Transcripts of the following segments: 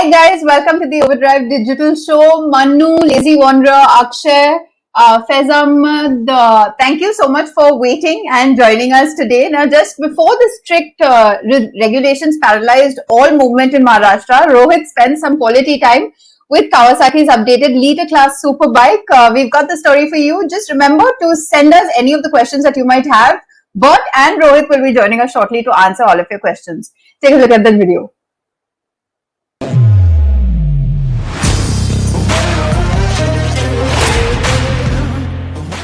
Hi guys, welcome to the Overdrive Digital Show. Manu, Lazy Wanderer, Akshay, Fezam, thank you so much for waiting and joining us today. Now, just before the strict regulations paralyzed all movement in Maharashtra, Rohit spent some quality time with Kawasaki's updated liter class superbike. We've got the story for you. Just remember to send us any of the questions that you might have. Bert and Rohit will be joining us shortly to answer all of your questions. Take a look at the video.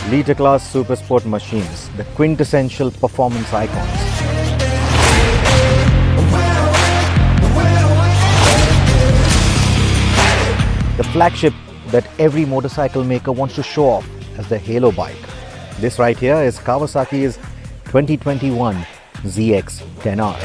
Liter class super sport machines, the quintessential performance icons. The flagship that every motorcycle maker wants to show off as the halo bike. This right here is Kawasaki's 2021 ZX-10R.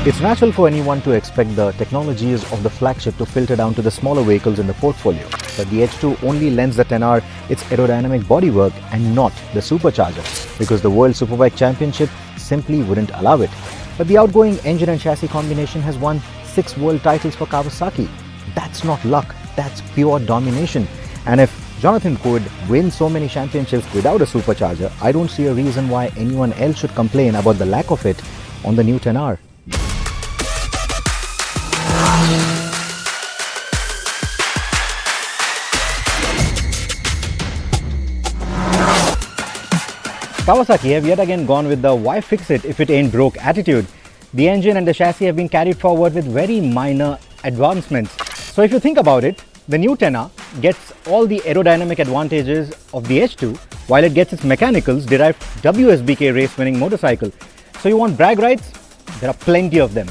It's natural for anyone to expect the technologies of the flagship to filter down to the smaller vehicles in the portfolio, but the H2 only lends the 10R its aerodynamic bodywork and not the supercharger, because the World Superbike Championship simply wouldn't allow it. But the outgoing engine and chassis combination has won 6 world titles for Kawasaki. That's not luck, that's pure domination. And if Jonathan could win so many championships without a supercharger, I don't see a reason why anyone else should complain about the lack of it on the new 10R. Kawasaki have yet again gone with the why fix it if it ain't broke attitude. The engine and the chassis have been carried forward with very minor advancements. So if you think about it, the new 10R gets all the aerodynamic advantages of the H2 while it gets its mechanicals derived WSBK race winning motorcycle. So you want brag rights? There are plenty of them.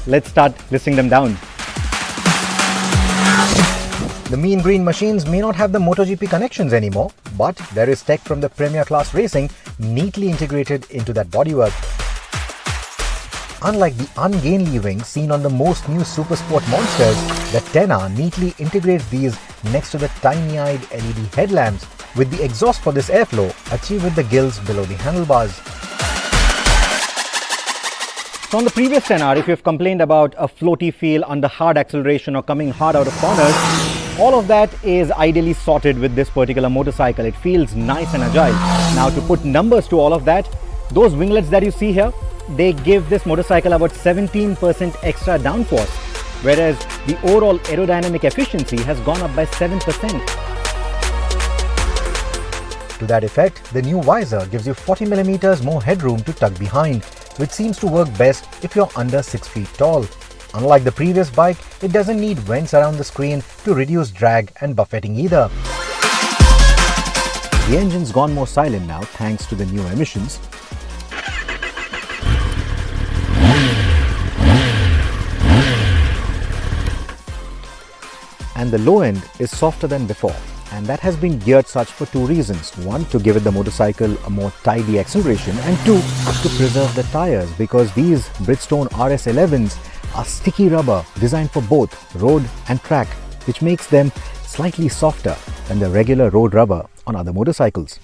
Let's start listing them down. The mean green machines may not have the MotoGP connections anymore, but there is tech from the Premier Class Racing neatly integrated into that bodywork. Unlike the ungainly wings seen on the most new Supersport monsters, the 10R neatly integrates these next to the tiny-eyed LED headlamps, with the exhaust for this airflow achieved with the gills below the handlebars. So on the previous 10R, if you've complained about a floaty feel under hard acceleration or coming hard out of corners, all of that is ideally sorted with this particular motorcycle. It feels nice and agile. Now to put numbers to all of that, those winglets that you see here, they give this motorcycle about 17% extra downforce, whereas the overall aerodynamic efficiency has gone up by 7%. To that effect, the new visor gives you 40mm more headroom to tuck behind, which seems to work best if you're under 6 feet tall. Unlike the previous bike, it doesn't need vents around the screen to reduce drag and buffeting either. The engine's gone more silent now thanks to the new emissions. And the low end is softer than before. And that has been geared such for 2 reasons. 1, to give it the motorcycle a more tidy acceleration, and 2, to preserve the tires, because these Bridgestone RS11s are sticky rubber designed for both road and track, which makes them slightly softer than the regular road rubber on other motorcycles.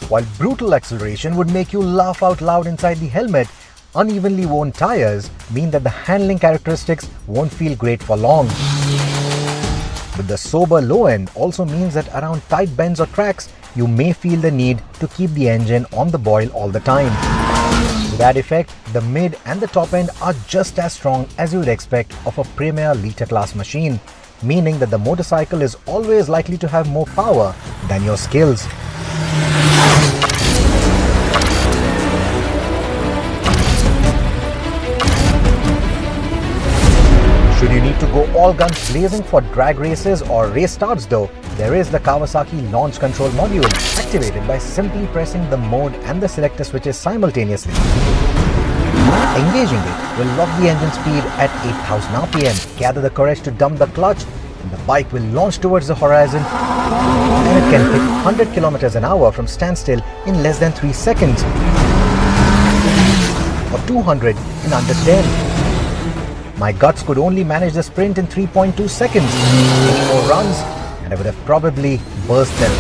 While brutal acceleration would make you laugh out loud inside the helmet, unevenly worn tires mean that the handling characteristics won't feel great for long. But the sober low end also means that around tight bends or tracks, you may feel the need to keep the engine on the boil all the time. To that effect, the mid and the top end are just as strong as you would expect of a premier liter class machine, meaning that the motorcycle is always likely to have more power than your skills. Should you need to go all guns blazing for drag races or race starts though, there is the Kawasaki Launch Control Module, activated by simply pressing the mode and the selector switches simultaneously. Engaging it will lock the engine speed at 8000 RPM, gather the courage to dump the clutch, and the bike will launch towards the horizon, and it can hit 100 km an hour from standstill in less than 3 seconds, or 200 in under 10. My guts could only manage the sprint in 3.2 seconds. 8 more runs and I would have probably burst them.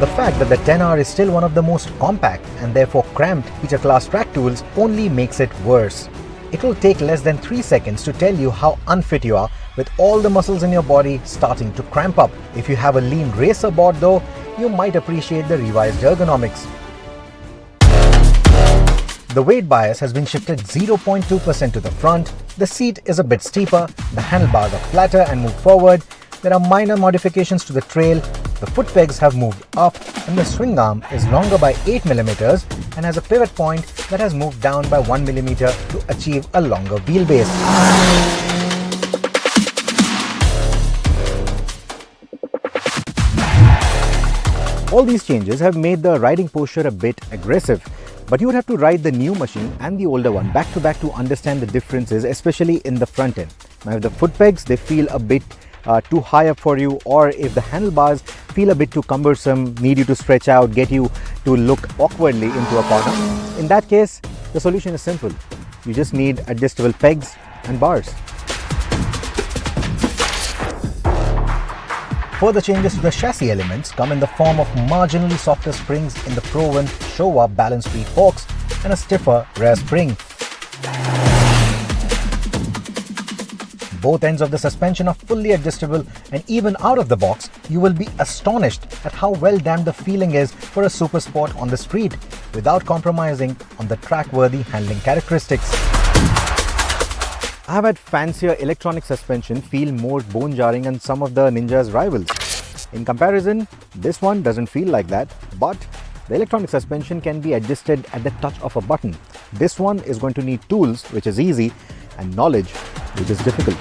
The fact that the 10R is still one of the most compact and therefore cramped feature class track tools only makes it worse. It will take less than 3 seconds to tell you how unfit you are, with all the muscles in your body starting to cramp up. If you have a lean racer board though, you might appreciate the revised ergonomics. The weight bias has been shifted 0.2% to the front, the seat is a bit steeper, the handlebars are flatter and move forward, there are minor modifications to the trail, the foot pegs have moved up, and the swing arm is longer by 8mm and has a pivot point that has moved down by 1mm to achieve a longer wheelbase. All these changes have made the riding posture a bit aggressive, but you would have to ride the new machine and the older one back to back to understand the differences, especially in the front end. Now if the foot pegs, they feel a bit too high up for you, or if the handlebars feel a bit too cumbersome, need you to stretch out, get you to look awkwardly into a corner, in that case, the solution is simple. You just need adjustable pegs and bars. Further changes to the chassis elements come in the form of marginally softer springs in the Pro-One Showa balance free forks and a stiffer rear spring. Both ends of the suspension are fully adjustable, and even out of the box, you will be astonished at how well damped the feeling is for a super sport on the street, without compromising on the track-worthy handling characteristics. I have had fancier electronic suspension feel more bone-jarring than some of the Ninja's rivals. In comparison, this one doesn't feel like that, but the electronic suspension can be adjusted at the touch of a button. This one is going to need tools, which is easy, and knowledge, which is difficult.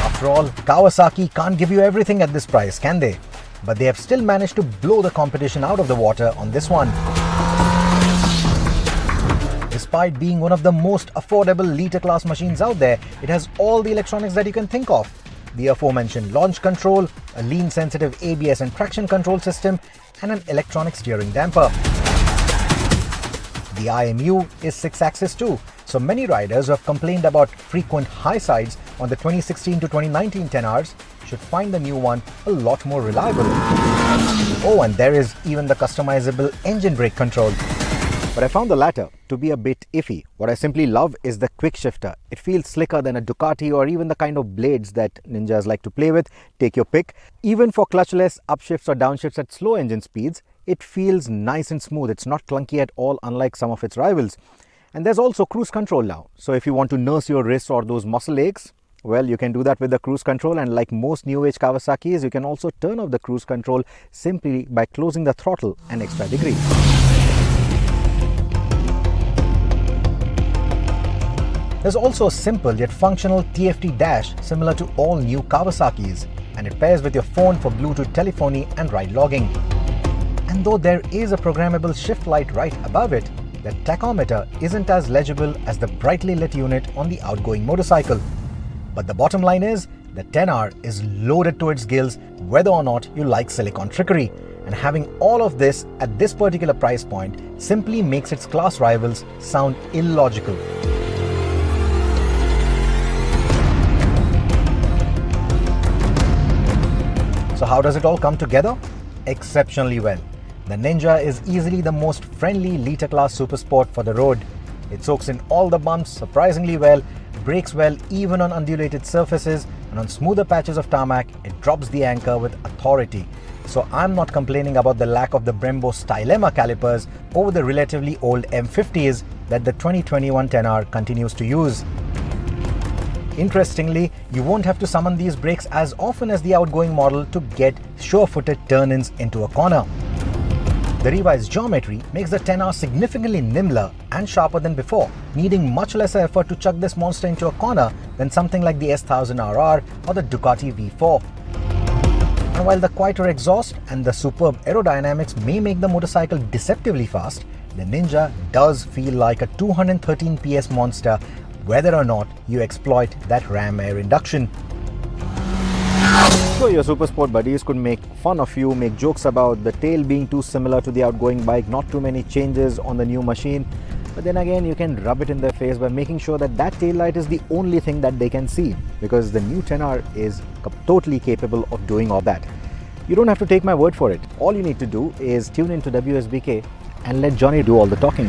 After all, Kawasaki can't give you everything at this price, can they? But they have still managed to blow the competition out of the water on this one. Despite being one of the most affordable liter class machines out there, it has all the electronics that you can think of. The aforementioned launch control, a lean sensitive ABS and traction control system, and an electronic steering damper. The IMU is 6-axis too, so many riders who have complained about frequent high sides on the 2016 to 2019 10Rs should find the new one a lot more reliable. Oh, and there is even the customizable engine brake control. But I found the latter to be a bit iffy. What I simply love is the quick shifter. It feels slicker than a Ducati or even the kind of blades that Ninjas like to play with. Take your pick. Even for clutchless upshifts or downshifts at slow engine speeds, it feels nice and smooth. It's not clunky at all, unlike some of its rivals. And there's also cruise control now. So if you want to nurse your wrists or those muscle aches, well, you can do that with the cruise control, and like most new age Kawasaki's, you can also turn off the cruise control simply by closing the throttle an extra degree. There's also a simple yet functional TFT dash similar to all new Kawasaki's, and it pairs with your phone for Bluetooth telephony and ride logging. And though there is a programmable shift light right above it, the tachometer isn't as legible as the brightly lit unit on the outgoing motorcycle. But the bottom line is, the 10R is loaded to its gills whether or not you like silicon trickery, and having all of this at this particular price point simply makes its class rivals sound illogical. So how does it all come together? Exceptionally well. The Ninja is easily the most friendly liter class super sport for the road. It soaks in all the bumps surprisingly well, brakes well even on undulated surfaces, and on smoother patches of tarmac, it drops the anchor with authority. So I'm not complaining about the lack of the Brembo Stylema calipers over the relatively old M50s that the 2021 10R continues to use. Interestingly, you won't have to summon these brakes as often as the outgoing model to get sure-footed turn-ins into a corner. The revised geometry makes the 10R significantly nimbler and sharper than before, needing much lesser effort to chuck this monster into a corner than something like the S1000RR or the Ducati V4. And while the quieter exhaust and the superb aerodynamics may make the motorcycle deceptively fast, the Ninja does feel like a 213 PS monster whether or not you exploit that ram air induction. So your super sport buddies could make fun of you, make jokes about the tail being too similar to the outgoing bike, not too many changes on the new machine. But then again, you can rub it in their face by making sure that that tail light is the only thing that they can see, because the new 10R is totally capable of doing all that. You don't have to take my word for it. All you need to do is tune into WSBK and let Johnny do all the talking.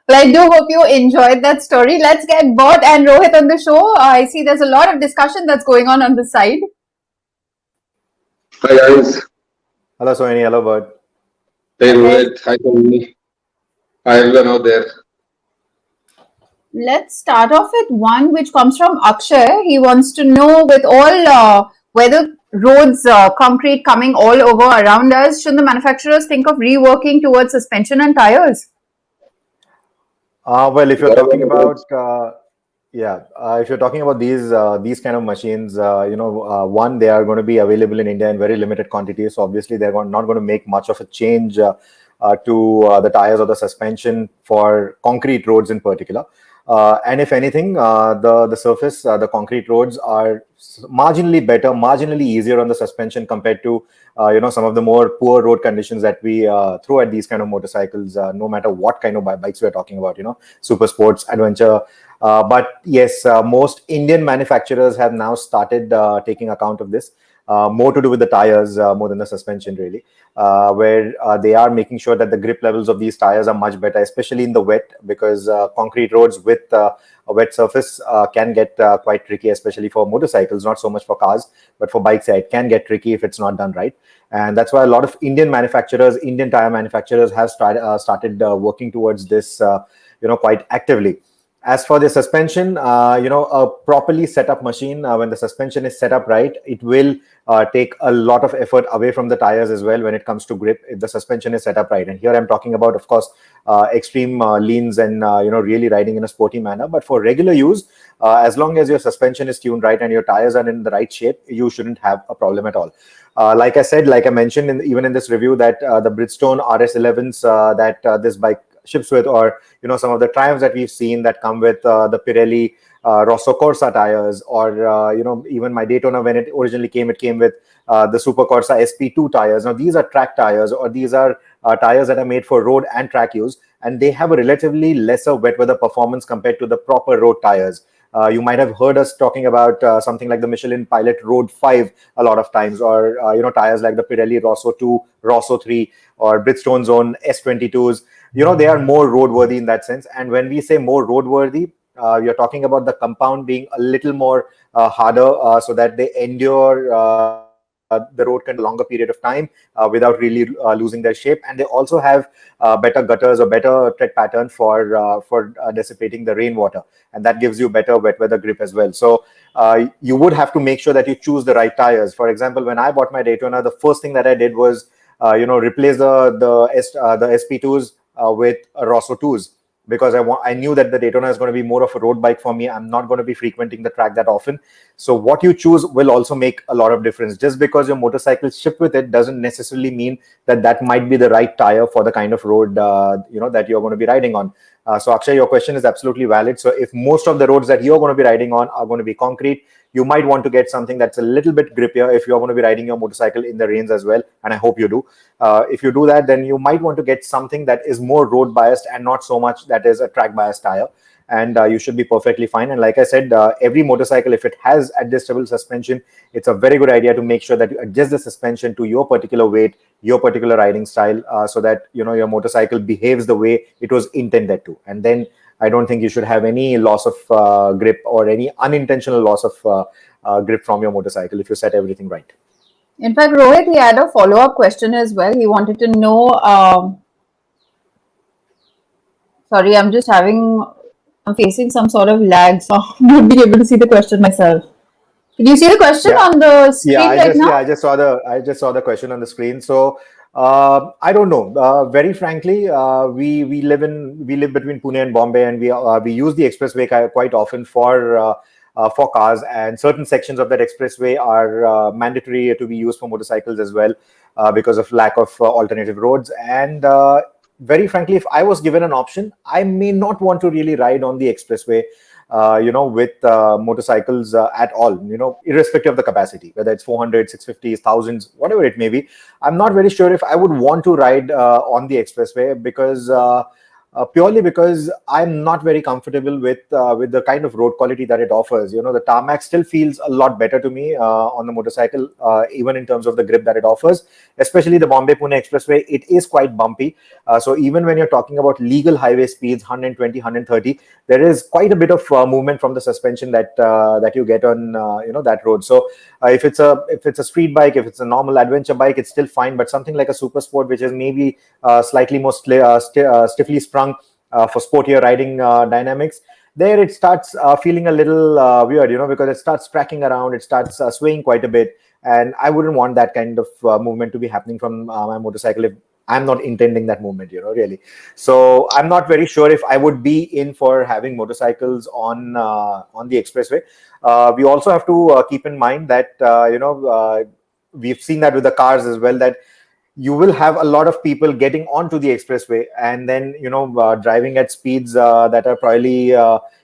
Well, I do hope you enjoyed that story. Let's get Bot and Rohit on the show. I see there's a lot of discussion that's going on the side. Hi guys. Hello, Sohini. Hello, Bud. Hey Hi, guys. Rohit. Hi Tony. Hi everyone out there. Let's start off with one which comes from Akshay. He wants to know, with all weather roads, concrete coming all over around us, should the manufacturers think of reworking towards suspension and tires? Well, if you're What talking about about if you're talking about these kind of machines, one, they are going to be available in India in very limited quantities. So obviously, not going to make much of a change to the tires or the suspension for concrete roads in particular. And if anything, the surface, the concrete roads are marginally better, marginally easier on the suspension compared to some of the more poor road conditions that we throw at these kind of motorcycles, no matter what kind of bikes we're talking about, super sports, adventure. But yes, most Indian manufacturers have now started taking account of this. More to do with the tires more than the suspension, really, where they are making sure that the grip levels of these tires are much better, especially in the wet, because concrete roads with a wet surface can get quite tricky, especially for motorcycles, not so much for cars, but for bikes, it can get tricky if it's not done right. And that's why a lot of Indian manufacturers, Indian tire manufacturers have started working towards this, quite actively. As for the suspension, a properly set up machine, when the suspension is set up right, it will take a lot of effort away from the tires as well when it comes to grip, if the suspension is set up right. And here I'm talking about, of course, extreme leans and, really riding in a sporty manner. But for regular use, as long as your suspension is tuned right and your tires are in the right shape, you shouldn't have a problem at all. Like I mentioned, even in this review, that the Bridgestone RS11s that this bike ships with, or some of the Triumphs that we've seen that come with the Pirelli Rosso Corsa tires, or even my Daytona, when it originally came, it came with the Super Corsa SP2 tires. Now these are track tires, or these are tires that are made for road and track use, and they have a relatively lesser wet weather performance compared to the proper road tires. You might have heard us talking about something like the Michelin Pilot Road 5 a lot of times, or tires like the Pirelli Rosso 2, Rosso 3, or Bridgestone's own S22s. They are more roadworthy in that sense. And when we say more roadworthy, you're talking about the compound being a little more harder, so that they endure the road can a longer period of time without really losing their shape. And they also have better gutters or better tread pattern for dissipating the rainwater, and that gives you better wet weather grip as well. So you would have to make sure that you choose the right tires. For example, when I bought my Daytona, the first thing that I did was replace the SP2s with Rosso 2s, because I knew that the Daytona is going to be more of a road bike for me. I'm not going to be frequenting the track that often. So what you choose will also make a lot of difference. Just because your motorcycle is shipped with it doesn't necessarily mean that that might be the right tire for the kind of road that you're going to be riding on. So Akshay, your question is absolutely valid. So if most of the roads that you're going to be riding on are going to be concrete, you might want to get something that's a little bit grippier if you're going to be riding your motorcycle in the rains as well. And I hope you do. If you do that, then you might want to get something that is more road biased and not so much that is a track biased tire. And you should be perfectly fine. And like I said, every motorcycle, if it has adjustable suspension, it's a very good idea to make sure that you adjust the suspension to your particular weight, your particular riding style, so that your motorcycle behaves the way it was intended to. And then I don't think you should have any loss of grip or any unintentional loss of grip from your motorcycle if you set everything right. In fact, Rohit, he had a follow-up question as well. He wanted to know, sorry, I'm facing some sort of lag, so I'm not being able to see the question myself. Can you see the question on the screen now? I just saw the question on the screen. So I don't know. Very frankly, we live between Pune and Bombay, and we use the expressway quite often for cars, and certain sections of that expressway are mandatory to be used for motorcycles as well, because of lack of alternative roads. And very frankly, if I was given an option, I may not want to really ride on the expressway, with motorcycles at all, irrespective of the capacity, whether it's 400, 650, thousands, whatever it may be. I'm not very sure if I would want to ride on the expressway, because purely because I'm not very comfortable with the kind of road quality that it offers. You know, the tarmac still feels a lot better to me on the motorcycle, even in terms of the grip that it offers. Especially the Bombay-Pune Expressway, it is quite bumpy. So even when you're talking about legal highway speeds, 120, 130, there is quite a bit of movement from the suspension that you get on that road. So if it's a street bike, if it's a normal adventure bike, it's still fine. But something like a super sport, which is maybe slightly more stiffly sprung for sportier riding dynamics, there it starts feeling a little weird, because it starts tracking around, it starts swaying quite a bit, and I wouldn't want that kind of movement to be happening from my motorcycle if I'm not intending that movement, really. So I'm not very sure if I would be in for having motorcycles on the expressway. We also have to keep in mind that we've seen that with the cars as well, that you will have a lot of people getting onto the expressway and then driving at speeds that are probably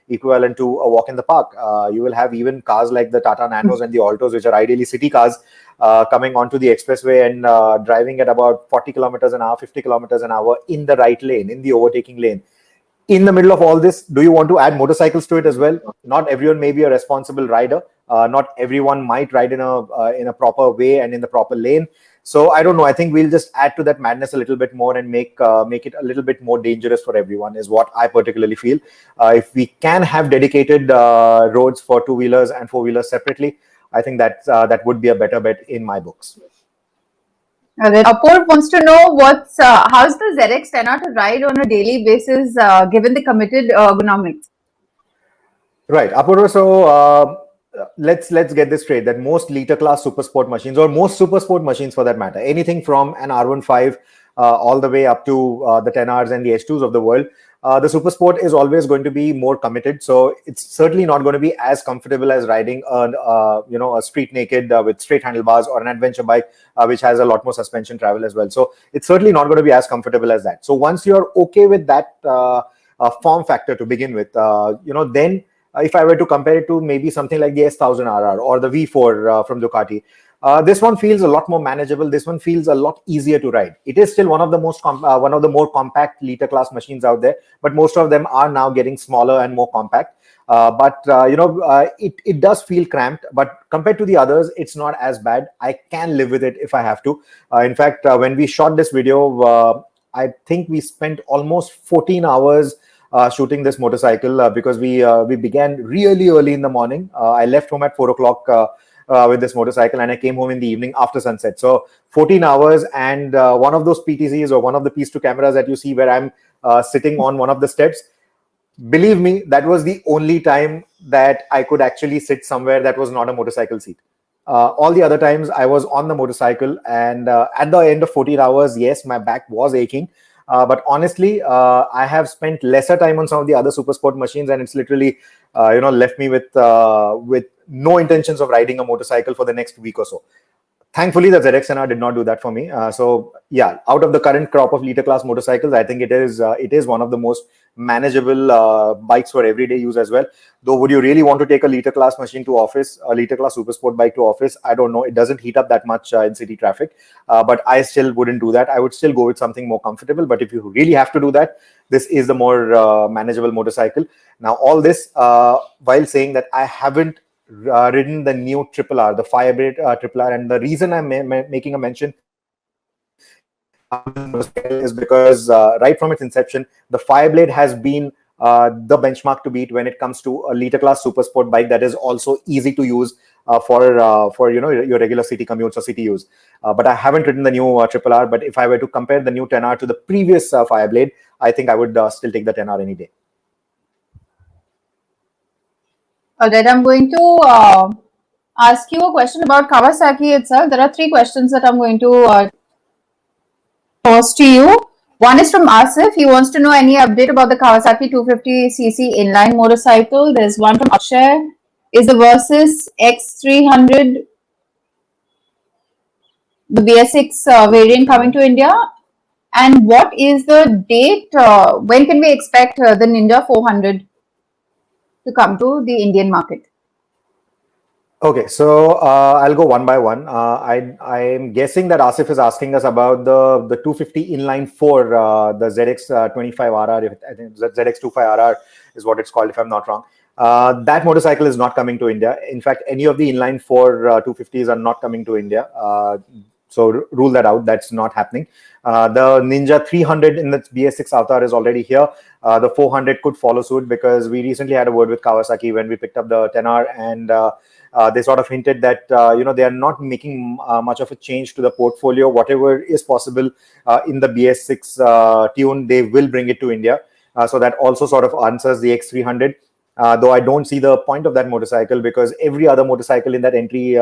equivalent to a walk in the park. You will have even cars like the Tata Nanos and the Altos, which are ideally city cars, coming onto the expressway and driving at about 40 kilometers an hour, 50 kilometers an hour in the right lane, in the overtaking lane. In the middle of all this, do you want to add motorcycles to it as well? Not everyone may be a responsible rider. Not everyone might ride in a proper way and in the proper lane. So I don't know. I think we'll just add to that madness a little bit more and make it a little bit more dangerous for everyone, is what I particularly feel. If we can have dedicated roads for two-wheelers and four-wheelers separately, I think that would be a better bet in my books. Apurv wants to know how's the ZX 10R to ride on a daily basis, given the committed ergonomics. Right, Apurva. So let's get this straight. That most liter class super sport machines, or most super sport machines for that matter, anything from an R15 all the way up to the 10Rs and the H2s of the world, the super sport is always going to be more committed. So it's certainly not going to be as comfortable as riding a street naked with straight handlebars, or an adventure bike which has a lot more suspension travel as well. So it's certainly not going to be as comfortable as that. So once you're okay with that form factor to begin with, then if I were to compare it to maybe something like the S1000RR or the V4 from Ducati, this one feels a lot more manageable. This one feels a lot easier to ride. It is still one of the more compact liter class machines out there, but most of them are now getting smaller and more compact. It does feel cramped, but compared to the others, it's not as bad. I can live with it if I have to. In fact, when we shot this video, I think we spent almost 14 hours shooting this motorcycle because we began really early in the morning. I left home at 4 o'clock with this motorcycle, and I came home in the evening after sunset. So 14 hours, and one of those PTCs, or one of the Piece2 cameras that you see where I'm sitting on one of the steps, believe me, that was the only time that I could actually sit somewhere that was not a motorcycle seat. All the other times I was on the motorcycle, and at the end of 14 hours, yes, my back was aching. But honestly, I have spent lesser time on some of the other super sport machines, and it's literally, left me with no intentions of riding a motorcycle for the next week or so. Thankfully, the ZX-10R did not do that for me. So yeah, out of the current crop of liter class motorcycles, I think it is one of the most manageable bikes for everyday use as well. Though, would you really want to take a liter class machine to office, a liter class super sport bike to office? I don't know. It doesn't heat up that much in city traffic, but I still wouldn't do that. I would still go with something more comfortable. But if you really have to do that, this is the more manageable motorcycle. Now, all this while saying that I haven't ridden the new Triple R, the Fireblade Triple R, and the reason I'm making a mention is because right from its inception, the Fireblade has been the benchmark to beat when it comes to a liter class super sport bike that is also easy to use for your regular city commutes or city use. But I haven't ridden the new Triple R. But if I were to compare the new 10R to the previous Fireblade, I think I would still take the 10R any day. Alright, I'm going to ask you a question about Kawasaki itself. There are 3 questions that I'm going to pose to you. One is from Asif. He wants to know any update about the Kawasaki 250cc inline motorcycle. There's one from Akshay. Is the Versys X300, the BS6 variant, coming to India? And what is the date? When can we expect the Ninja 400 to come to the Indian market? Okay, so I'll go one by one. I'm guessing that Asif is asking us about the 250 inline four, the ZX 25RR. I think ZX 25RR is what it's called, if I'm not wrong. That motorcycle is not coming to India. In fact, any of the inline four 250s are not coming to India. So rule that out. That's not happening. The Ninja 300 in its BS6 avatar is already here. The 400 could follow suit because we recently had a word with Kawasaki when we picked up the 10R, and they sort of hinted that they are not making much of a change to the portfolio. Whatever is possible in the BS6 tune, they will bring it to India. So that also sort of answers the X300. Though I don't see the point of that motorcycle, because every other motorcycle in that entry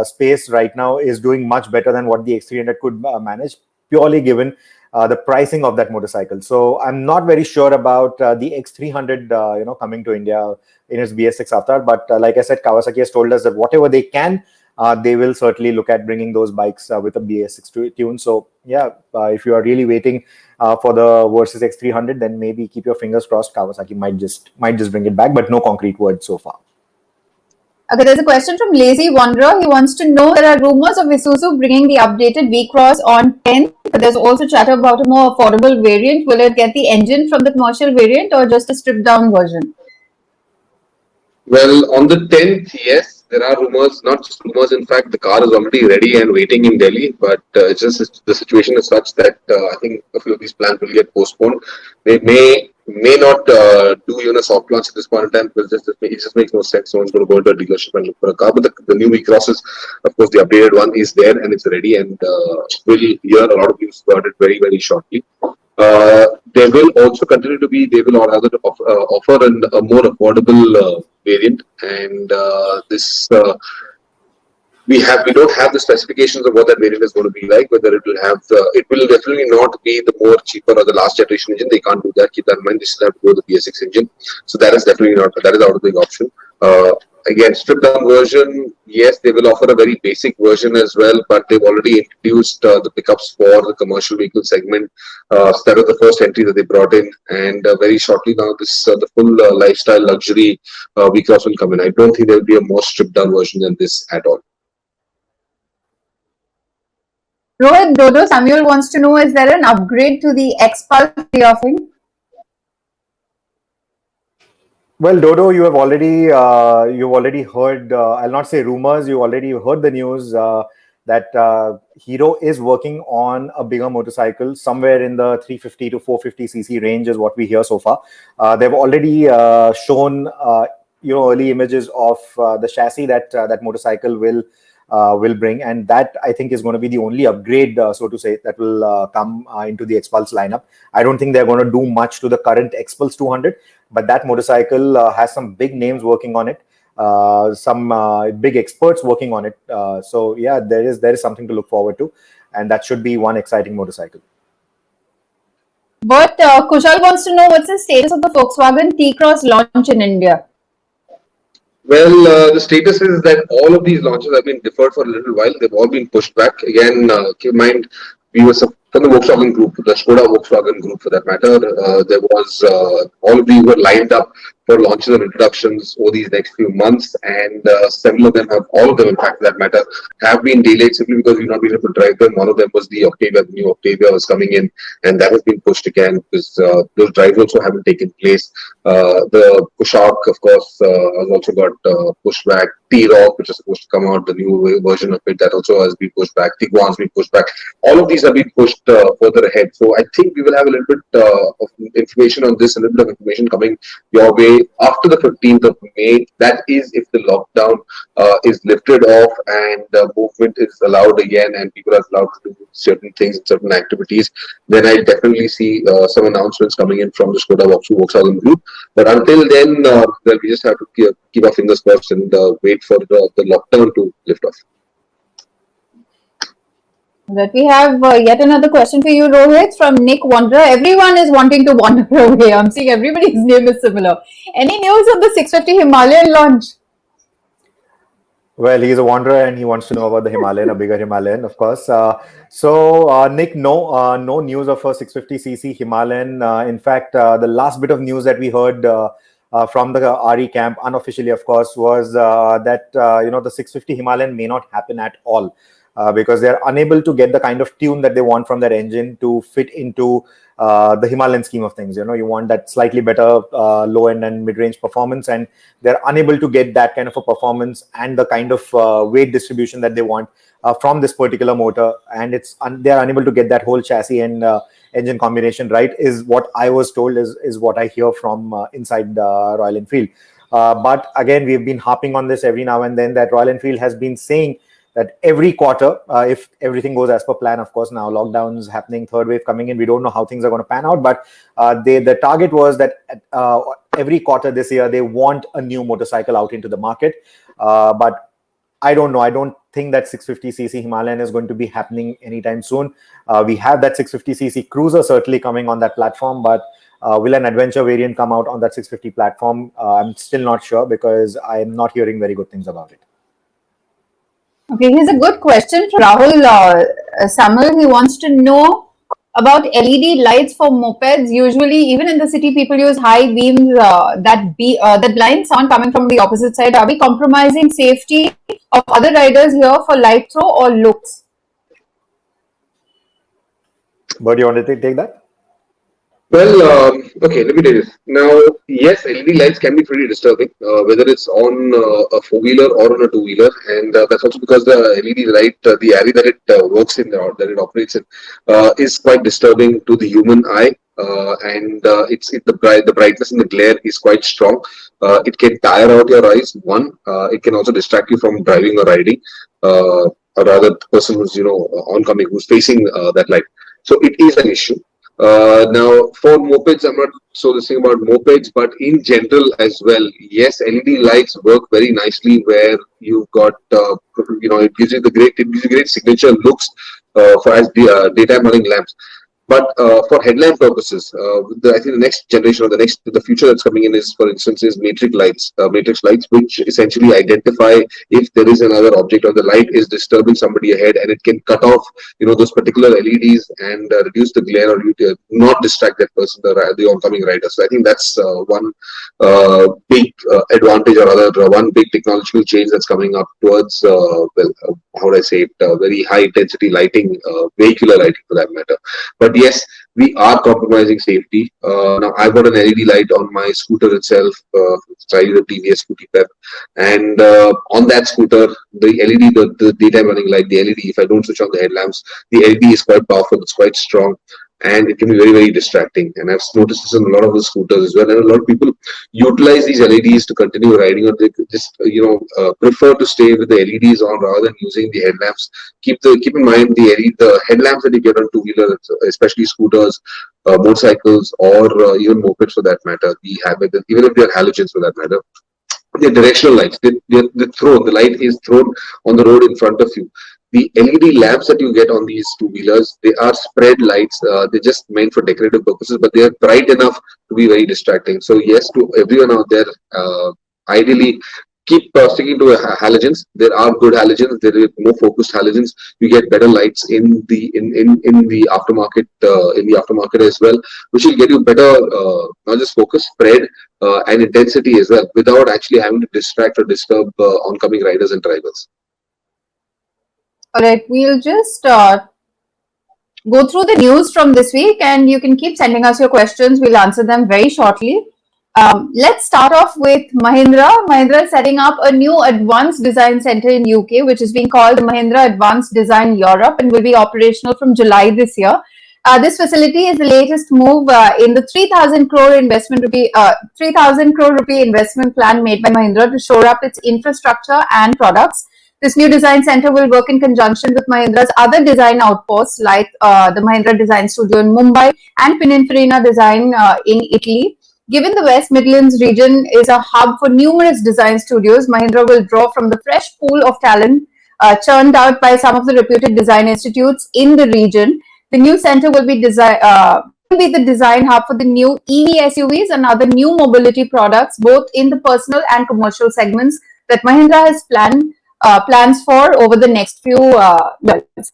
space right now is doing much better than what the X300 could manage, purely given the pricing of that motorcycle. So I'm not very sure about the X300 coming to India in its BS6 avatar. But like I said, Kawasaki has told us that whatever they can, they will certainly look at bringing those bikes with a BS6 tune. So yeah, if you are really waiting for the Versys X300, then maybe keep your fingers crossed. Kawasaki might just bring it back, but no concrete word so far. Okay, there's a question from Lazy Wanderer. He wants to know, there are rumors of Isuzu bringing the updated V-Cross on 10th, but there's also chatter about a more affordable variant. Will it get the engine from the commercial variant or just a stripped down version? Well, on the 10th, yes, there are rumors, not just rumors. In fact, the car is already ready and waiting in Delhi, but it's just the situation is such that I think a few of these plans will get postponed. They may not do even a soft launch at this point in time, because it just makes no sense. Someone's going to go into a dealership and look for a car. But the new V-Cross is, of course, the updated one is there and it's ready, and we'll hear a lot of news about it very, very shortly. There will also continue to be, they will rather offer a more affordable variant, and we don't have the specifications of what that variant is going to be like. Whether it will have it will definitely not be the more cheaper or the last generation engine. They can't do that. Keep that in mind. They still have to go with the BS6 engine, so that is definitely not, that is out of the option. Again, stripped down version, yes, they will offer a very basic version as well, but they've already introduced the pickups for the commercial vehicle segment. So that was the first entry that they brought in, and very shortly now, this the full lifestyle luxury V-Cross will come in. I don't think there will be a more stripped down version than this at all. Rohit Dodo Samuel wants to know, is there an upgrade to the X-Pulse they are offering? Well, Dodo, you've already heard. I'll not say rumors. You already heard the news that Hero is working on a bigger motorcycle, somewhere in the 350 to 450 cc range, is what we hear so far. They've already shown early images of the chassis that motorcycle will bring, and that I think is going to be the only upgrade, so to say, that will come into the X-Pulse lineup. I don't think they're going to do much to the current X-Pulse 200, but that motorcycle has some big names working on it, some big experts working on it. So yeah, there is something to look forward to, and that should be one exciting motorcycle. But Kushal wants to know, what's the status of the Volkswagen T-Cross launch in India? Well, the status is that all of these launches have been deferred for a little while. They've all been pushed back. Again, keep in mind, we were from the Volkswagen group, the Skoda Volkswagen group for that matter. There was all of these were lined up for launches and introductions over these next few months, and several of them all of them, in fact, for that matter, have been delayed simply because we've not been able to drive them. One of them was the Octavia, the new Octavia was coming in, and that has been pushed again because those drives also haven't taken place. The Kushaq, of course, has also got pushed back. T-Roc, which is supposed to come out, the new version of it, that also has been pushed back. Tiguan has been pushed back. All of these have been pushed further ahead. So I think we will have a little bit of information on this, a little bit of information coming your way after the 15th of May. That is if the lockdown is lifted off and movement is allowed again and people are allowed to do certain things and certain activities. Then I definitely see some announcements coming in from the Skoda Volkswagen group. But until then, well, we just have to keep our fingers crossed and wait for the lockdown to lift off. That we have yet another question for you, Rohit, from Nick Wanderer. Everyone is wanting to wander away. I'm seeing everybody's name is similar. Any news on the 650 Himalayan launch? Well, he's a wanderer and he wants to know about the Himalayan, a bigger Himalayan, of course. Nick, no news of a 650cc Himalayan. In fact, the last bit of news that we heard from the RE camp, unofficially, of course, was that the 650 Himalayan may not happen at all because they're unable to get the kind of tune that they want from their engine to fit into the Himalayan scheme of things. You want that slightly better low end and mid range performance, and they're unable to get that kind of a performance and the kind of weight distribution that they want from this particular motor, and they're unable to get that whole chassis and engine combination right, is what I was told, is what I hear from inside Royal Enfield. But again, we've been harping on this every now and then, that Royal Enfield has been saying that every quarter, if everything goes as per plan, of course, now lockdowns happening, third wave coming in, we don't know how things are going to pan out, but the target was that every quarter this year, they want a new motorcycle out into the market. But I don't know. I don't think that 650cc Himalayan is going to be happening anytime soon. We have that 650cc Cruiser certainly coming on that platform, but will an adventure variant come out on that 650 platform? I'm still not sure, because I'm not hearing very good things about it. Okay, here's a good question from Rahul Samuel. He wants to know about LED lights for mopeds. Usually, even in the city, people use high beams that blind sound coming from the opposite side. Are we compromising safety of other riders here for light throw or looks? But you want to take that? Well, okay, let me tell you this. Now, yes, LED lights can be pretty disturbing, whether it's on a four-wheeler or on a two-wheeler, and that's also because the LED light, the area that it works in, or that it operates in, is quite disturbing to the human eye, and the brightness and the glare is quite strong. It can tire out your eyes. One, it can also distract you from driving or riding, or rather, the person who's oncoming, who's facing that light. So it is an issue. Now, for mopeds, I'm not so this thing about mopeds, but in general as well, yes, LED lights work very nicely where you've got, it gives you great signature looks for as daytime running lamps. But for headlamp purposes, I think the next generation, or the future that's coming in is, for instance, is matrix lights, which essentially identify if there is another object or the light is disturbing somebody ahead, and it can cut off, those particular LEDs and reduce the glare, or not distract that person, the oncoming rider. So I think that's one big advantage, or rather one big technological change that's coming up towards, how would I say it, very high intensity lighting, vehicular lighting for that matter. But yes, we are compromising safety. Now, I've got an LED light on my scooter itself. It's a TVS Scooty Pep, and on that scooter, the LED, the daytime running light, the LED, if I don't switch on the headlamps, the LED is quite powerful. It's quite strong, and it can be very, very distracting. And I've noticed this in a lot of the scooters as well. And a lot of people utilize these LEDs to continue riding, or they just prefer to stay with the LEDs on rather than using the headlamps. Keep in mind the headlamps that you get on two-wheelers, especially scooters, motorcycles, or even mopeds for that matter. Even if they're halogens for that matter, they're directional lights. They're thrown. The light is thrown on the road in front of you. The LED lamps that you get on these two-wheelers, they are spread lights. They're just meant for decorative purposes, but they are bright enough to be very distracting. So yes, to everyone out there, ideally keep sticking to halogens. There are good halogens. There are more focused halogens. You get better lights in the aftermarket as well, which will get you better not just focus, spread, and intensity as well, without actually having to distract or disturb oncoming riders and drivers. All right, we'll just go through the news from this week, and you can keep sending us your questions. We'll answer them very shortly. Let's start off with Mahindra. Mahindra is setting up a new advanced design center in UK, which is being called the Mahindra Advanced Design Europe, and will be operational from July this year. This facility is the latest move in the 3,000 crore rupee investment plan made by Mahindra to shore up its infrastructure and products. This new design center will work in conjunction with Mahindra's other design outposts, like the Mahindra Design Studio in Mumbai and Pininfarina Design in Italy. Given the West Midlands region is a hub for numerous design studios, Mahindra will draw from the fresh pool of talent churned out by some of the reputed design institutes in the region. The new center will be the design hub for the new EV SUVs and other new mobility products, both in the personal and commercial segments that Mahindra has plans for over the next few years.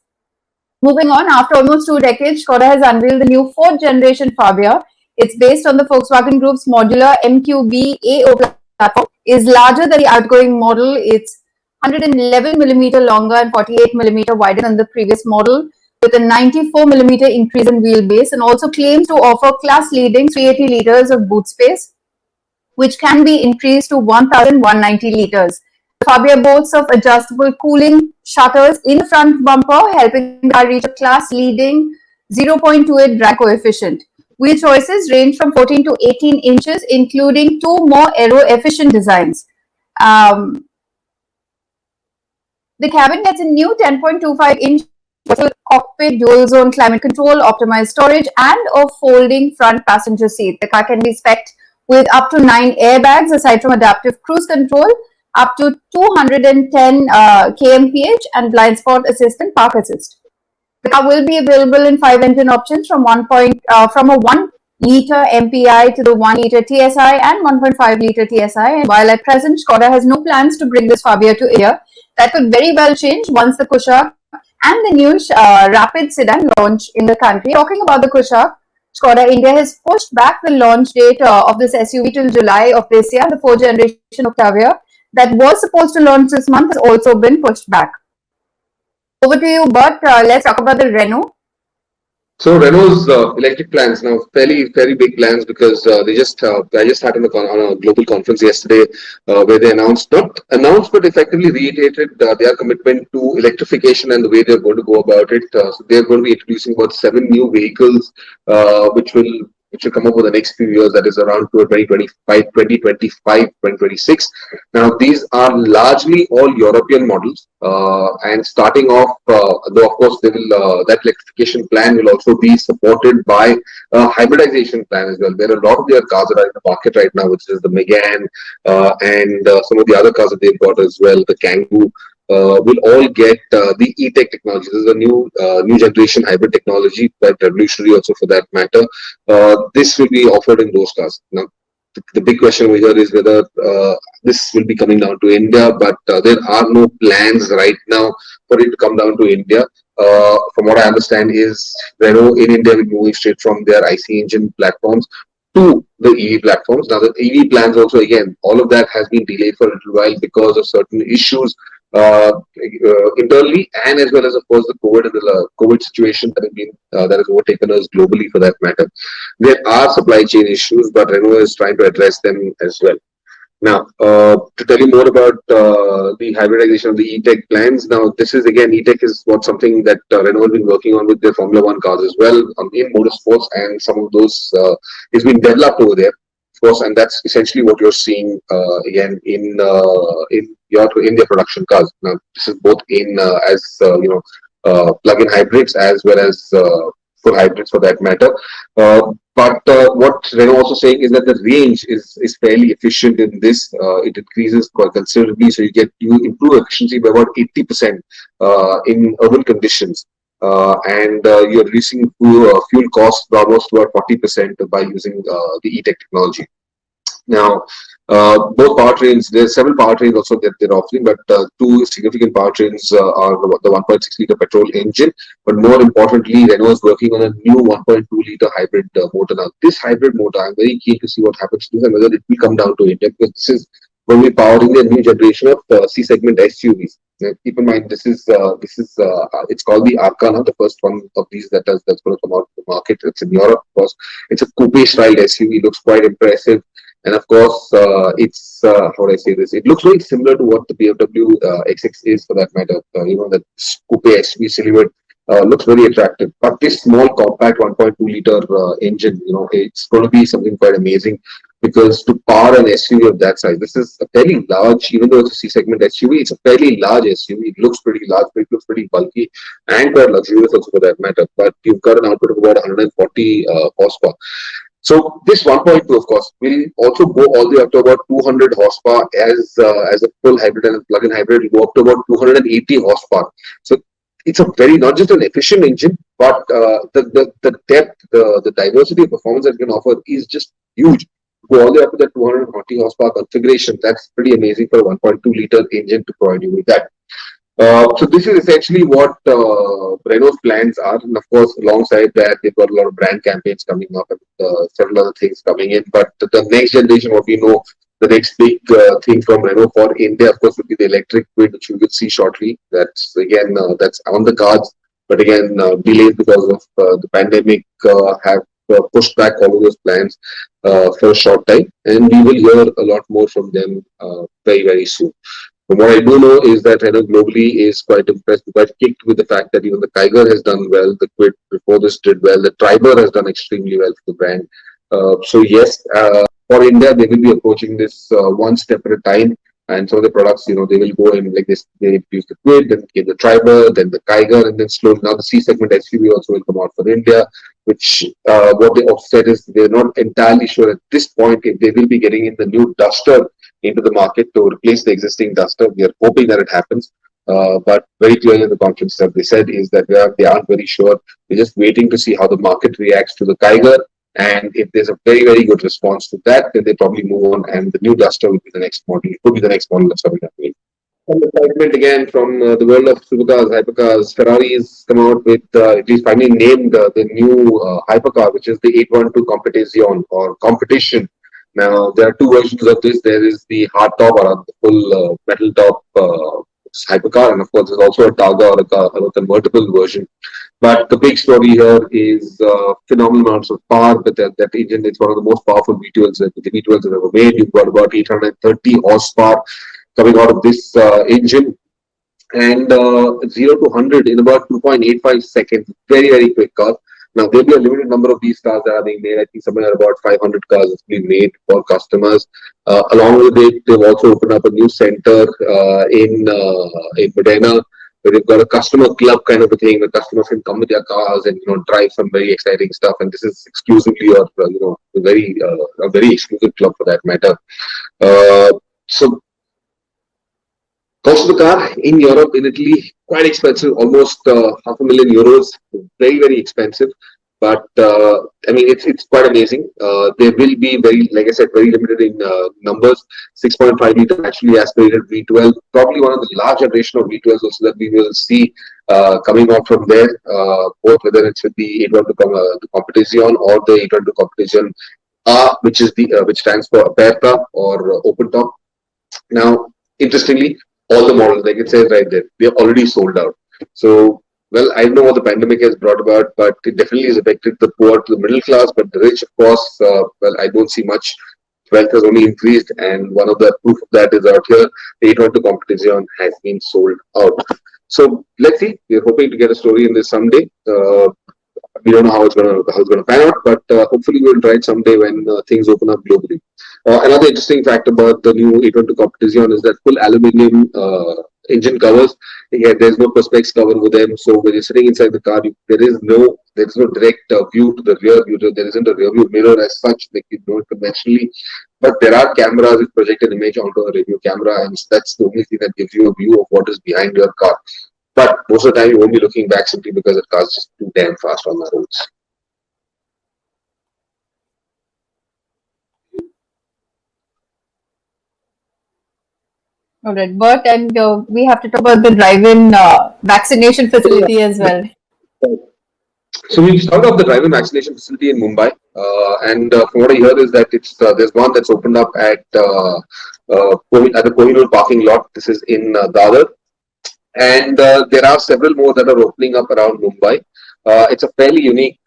Moving on, after almost 2 decades, Skoda has unveiled the new 4th generation Fabia. It's based on the Volkswagen Group's modular MQB AO platform, is larger than the outgoing model. It's 111mm longer and 48mm wider than the previous model, with a 94mm increase in wheelbase, and also claims to offer class-leading 380 liters of boot space, which can be increased to 1,190 liters. The Fabia boasts of adjustable cooling shutters in the front bumper, helping the car reach a class-leading 0.28 drag coefficient. Wheel choices range from 14 to 18 inches, including two more aero-efficient designs. The cabin gets a new 10.25-inch cockpit, dual-zone climate control, optimized storage, and a folding front passenger seat. The car can be spec'd with up to 9 airbags, aside from adaptive cruise control, up to 210 kmph, and blind spot assist and park assist. The car will be available in 5 engine options from a 1-liter MPI to the 1-liter TSI and 1.5-liter TSI. And while at present Skoda has no plans to bring this Fabia to India, that could very well change once the Kushaq and the new Rapid sedan launch in the country. Talking about the Kushaq, Skoda India has pushed back the launch date of this SUV till July of this year. The 4th generation Octavia that was supposed to launch this month has also been pushed back. Over to you, Bert. Let's talk about the Renault. So Renault's electric plans now fairly big plans, because I just had on a global conference yesterday where they not announced but effectively reiterated their commitment to electrification and the way they're going to go about it. So they're going to be introducing about 7 new vehicles which will come up over the next few years, that is around 2026. Now, these are largely all European models, and starting off, though of course they will, that electrification plan will also be supported by a hybridization plan as well. There are a lot of their cars that are in the market right now, which is the Megane and some of the other cars that they've got as well, the Kangoo. Will all get the E-Tech technology. This is a new generation hybrid technology, quite revolutionary also for that matter. This will be offered in those cars. Now, the big question over here is whether this will be coming down to India, but there are no plans right now for it to come down to India. From what I understand is Renault in India will be moving straight from their IC engine platforms to the EV platforms. Now, the EV plans also, again, all of that has been delayed for a little while because of certain issues internally, and as well as, of course, the COVID situation that has overtaken us globally for that matter. There are supply chain issues, but Renault is trying to address them as well. Now, to tell you more about the hybridization of the E-Tech plans, now this is again, E-Tech is something that Renault has been working on with their Formula One cars as well in motorsports, and some of those is being developed over there, of course, and that's essentially what you're seeing again in their production cars. Now, this is both in plug-in hybrids as well as full hybrids for that matter. But what Renault also saying is that the range is fairly efficient in this. It increases quite considerably, so you improve efficiency by about 80% in urban conditions. And you're reducing fuel costs by almost about 40% by using the E-Tech technology. Now, both powertrains, there's several powertrains also that they're offering, but two significant powertrains are the 1.6-liter petrol engine, but more importantly, Renault is working on a new 1.2-liter hybrid motor. Now, this hybrid motor, I'm very keen to see what happens to this and whether it will come down to India, because this is going to be powering the new generation of C-segment SUVs. Now, keep in mind, this is it's called the Arkana, the first one of these that's going to come out to the market. It's in Europe, of course. It's a coupe-style SUV, looks quite impressive. And of course, it's how do I say this? It looks very similar to what the BMW X6 is, for that matter. That coupe SUV silhouette looks very attractive. But this small, compact 1.2-liter engine, it's going to be something quite amazing, because to power an SUV of that size, this is a fairly large, even though it's a C-segment SUV, it's a fairly large SUV. It looks pretty large, but it looks pretty bulky and quite luxurious also for that matter. But you've got an output of about 140 horsepower. So this 1.2, of course, will also go all the way up to about 200 horsepower as a full hybrid, and a plug-in hybrid will go up to about 280 horsepower. So it's a not just an efficient engine, but the depth, the diversity of performance that it can offer is just huge. Go all the way up to the 240 horsepower configuration. That's pretty amazing for a 1.2-liter engine to provide you with that. So this is essentially what Renault's plans are, and of course, alongside that, they've got a lot of brand campaigns coming up and several other things coming in. But the next generation, what we know, the next big thing from Renault for India, of course, would be the electric Kwid, which we will see shortly. That's again, that's on the cards, but again, delayed because of the pandemic have pushed back all of those plans for a short time, and we will hear a lot more from them very, very soon. But what I do know is that Renault globally is quite impressed, quite kicked with the fact that even the Tiger has done well, the Quid before this did well, the Triber has done extremely well for the brand. So yes, for India, they will be approaching this one step at a time. And some of the products, they will go in like this. They introduce the Quid, then the Triber, then the Tiger, and then slowly now the C segment SUV also will come out for India. Which what they have said is they're not entirely sure at this point if they will be getting in the new Duster into the market to replace the existing Duster. We are hoping that it happens. But very clearly in the conference that they said is that they aren't very sure. They're just waiting to see how the market reacts to the Tiger. And if there's a very, very good response to that, then they probably move on. And the new Duster will be the next model. It could be the next model that's coming up. And the segment again from the world of supercars, hypercars, Ferrari's come out with, it is finally named the new hypercar, which is the 812 Competizione or Competition. Now, there are two versions of this. There is the hard top or the full metal top hypercar, and of course, there's also a Targa or a convertible version. But the big story here is phenomenal amounts of power. But that engine, it's one of the most powerful V12s that the V12s have ever made. You've got about 830 horsepower coming out of this engine, and 0 to 100 in about 2.85 seconds. Very, very quick car. Now, there'll be a limited number of these cars that are being made. I think somewhere about 500 cars is being made for customers. Along with it, they've also opened up a new center in Modena, where they've got a customer club kind of a thing. The customers can come with their cars and drive some very exciting stuff. And this is exclusively or a very exclusive club for that matter. So. Cost of the car in Europe, in Italy, quite expensive, almost €500,000. Very, very expensive. But I mean, it's quite amazing. They will be very, like I said, very limited in numbers. 6.5 liter actually aspirated V12, probably one of the large generation of V12s also that we will see coming out from there. Both whether it's with the 812 Competizione or the 812 Competizione R, which is which stands for Aperta or open top. Now, interestingly, all the models, like it says right there, they're already sold out. So, well, I don't know what the pandemic has brought about, but it definitely has affected the poor to the middle class. But the rich, of course, well, I don't see much. Wealth has only increased, and one of the proof of that is out here. The 812 Competizione has been sold out. So let's see. We're hoping to get a story in this someday. We don't know how it's gonna pan out, but hopefully we'll try it someday when things open up globally. Another interesting fact about the new 812 Competizione is that full aluminium engine covers. Again, there's no perspex cover with them, so when you're sitting inside the car, there is no direct view to the rear view. There isn't a rear view mirror as such, like you know conventionally. But there are cameras which project an image onto a radio camera, and that's the only thing that gives you a view of what is behind your car. But most of the time, you won't be looking back simply because the car's just too damn fast on the roads. All right, Bert, and we have to talk about the drive-in vaccination facility as well. So we started off the drive-in vaccination facility in Mumbai, and from what I heard is that there's one that's opened up at the Kohinoor parking lot. This is in Dadar. And there are several more that are opening up around Mumbai. It's a fairly unique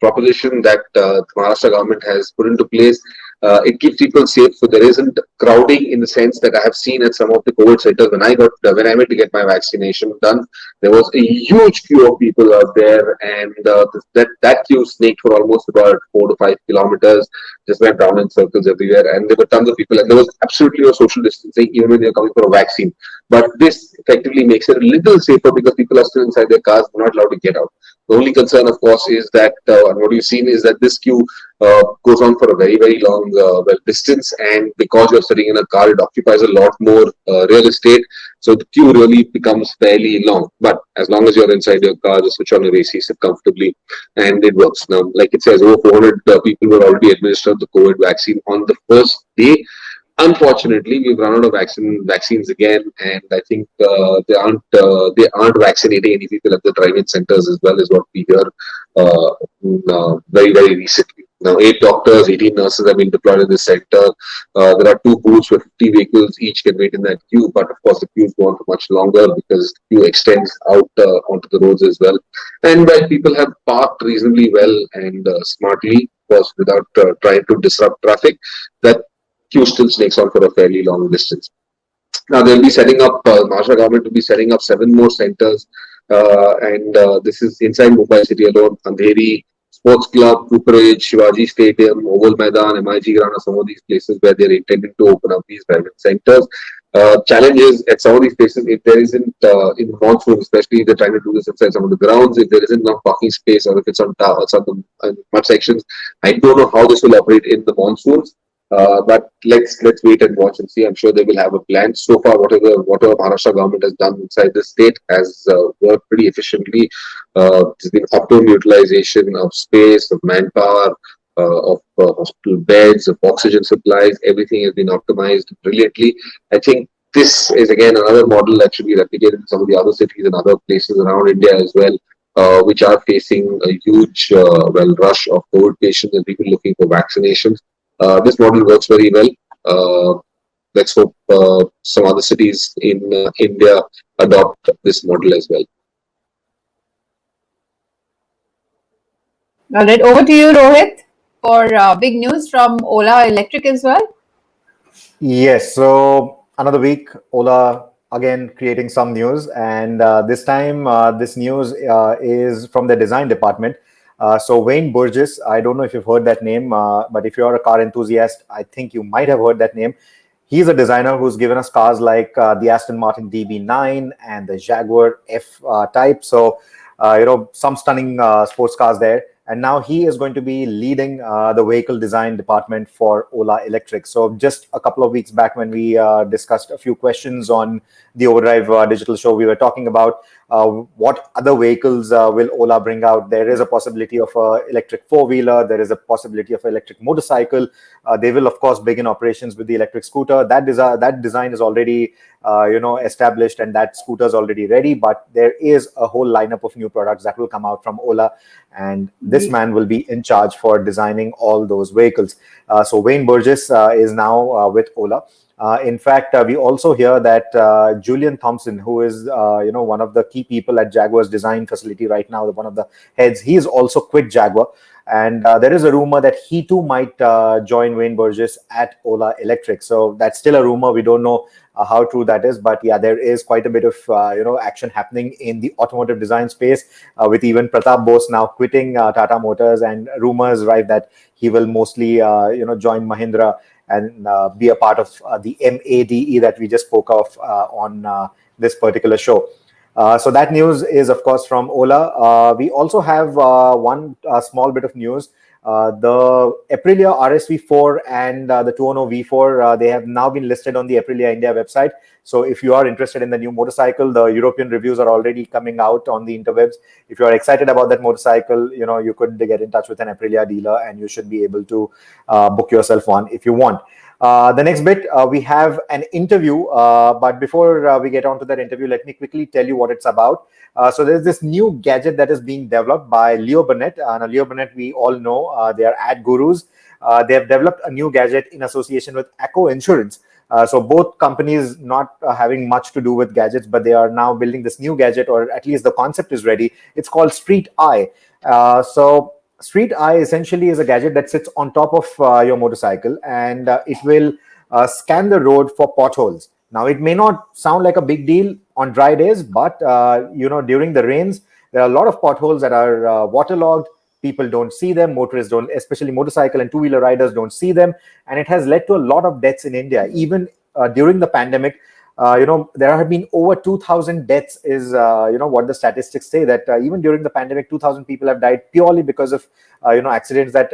proposition that the Maharashtra government has put into place. It keeps people safe, so there isn't crowding in the sense that I have seen at some of the COVID centers. When I went to get my vaccination done, there was a huge queue of people out there, and that queue snaked for almost about 4 to 5 kilometers. Just went round in circles everywhere, and there were tons of people, and there was absolutely no social distancing even when you're coming for a vaccine. But this effectively makes it a little safer because people are still inside their cars, they're not allowed to get out. The only concern, of course, is that, and what we've seen is that this queue goes on for a very, very long distance, and because you're sitting in a car, it occupies a lot more real estate. So the queue really becomes fairly long. But as long as you're inside your car, just switch on your AC, sit comfortably, and it works. Now, like it says, over 400 people were already administered the COVID vaccine on the first day. Unfortunately, we've run out of vaccines again, and I think they aren't vaccinating any people at the drive-in centers as well, is what we hear very recently. Now, 8 doctors, 18 nurses have been deployed in this center. There are 2 booths where 50 vehicles each can wait in that queue, but of course the queues go on for much longer because the queue extends out onto the roads as well. And while people have parked reasonably well and smartly, of course, without trying to disrupt traffic, that queue still snakes on for a fairly long distance. Now they'll be setting up, Maharashtra government will be setting up 7 more centers, and this is inside Mumbai city alone. Andheri Sports Club, Cooperage, Shivaji Stadium, Oval Maidan, MIG Ground are some of these places where they're intending to open up these private centers. Challenge is at some of these places, if there isn't in monsoon, especially if they're trying to do this inside some of the grounds, if there isn't enough parking space or if it's on some mud sections, I don't know how this will operate in the monsoons. But let's wait and watch and see. I'm sure they will have a plan. So far, whatever Maharashtra government has done inside the state has worked pretty efficiently. There's been optimum utilization of space, of manpower, of hospital beds, of oxygen supplies. Everything has been optimized brilliantly. I think this is again another model that should be replicated in some of the other cities and other places around India as well. Which are facing a huge rush of COVID patients and people looking for vaccinations. This model works very well. Let's hope some other cities in India adopt this model as well. All right, over to you, Rohit, for big news from Ola Electric as well. Yes, so another week, Ola again creating some news, and this time this news is from the design department. So Wayne Burgess, I don't know if you've heard that name, but if you're a car enthusiast, I think you might have heard that name. He's a designer who's given us cars like the Aston Martin DB9 and the Jaguar F Type. So, some stunning sports cars there. And now he is going to be leading the vehicle design department for Ola Electric. So just a couple of weeks back when we discussed a few questions on the Overdrive digital show, we were talking about what other vehicles will Ola bring out. There is a possibility of an electric four-wheeler. There is a possibility of an electric motorcycle. They will, of course, begin operations with the electric scooter. That design is already established, and that scooter is already ready. But there is a whole lineup of new products that will come out from Ola, and this man will be in charge for designing all those vehicles. So Wayne Burgess is now with Ola. In fact, we also hear that Julian Thompson, who is one of the key people at Jaguar's design facility right now, one of the heads, he is also quit Jaguar. And there is a rumor that he too might join Wayne Burgess at Ola Electric. So that's still a rumor. We don't know how true that is. But yeah, there is quite a bit of action happening in the automotive design space, with even Pratap Bose now quitting Tata Motors, and rumors rife that he will mostly join Mahindra and be a part of the MADE that we just spoke of on this particular show. So that news is, of course, from Ola. We also have one small bit of news. The Aprilia RSV4 and the 210 V4, they have now been listed on the Aprilia India website. So if you are interested in the new motorcycle, the European reviews are already coming out on the interwebs. If you are excited about that motorcycle, you could get in touch with an Aprilia dealer and you should be able to book yourself one if you want. The next bit, we have an interview, but before we get on to that interview, let me quickly tell you what it's about. So there's this new gadget that is being developed by Leo Burnett. Now, Leo Burnett, we all know, they are ad gurus. They have developed a new gadget in association with Acco Insurance. So both companies not having much to do with gadgets, but they are now building this new gadget, or at least the concept is ready. It's called Street Eye. So Street Eye essentially is a gadget that sits on top of your motorcycle, and it will scan the road for potholes. Now, it may not sound like a big deal on dry days, but during the rains, there are a lot of potholes that are waterlogged. People don't see them. Motorists don't, especially motorcycle and two-wheeler riders don't see them, and it has led to a lot of deaths in India. Even during the pandemic, there have been over 2,000 deaths is, what the statistics say, that even during the pandemic, 2,000 people have died purely because of, accidents that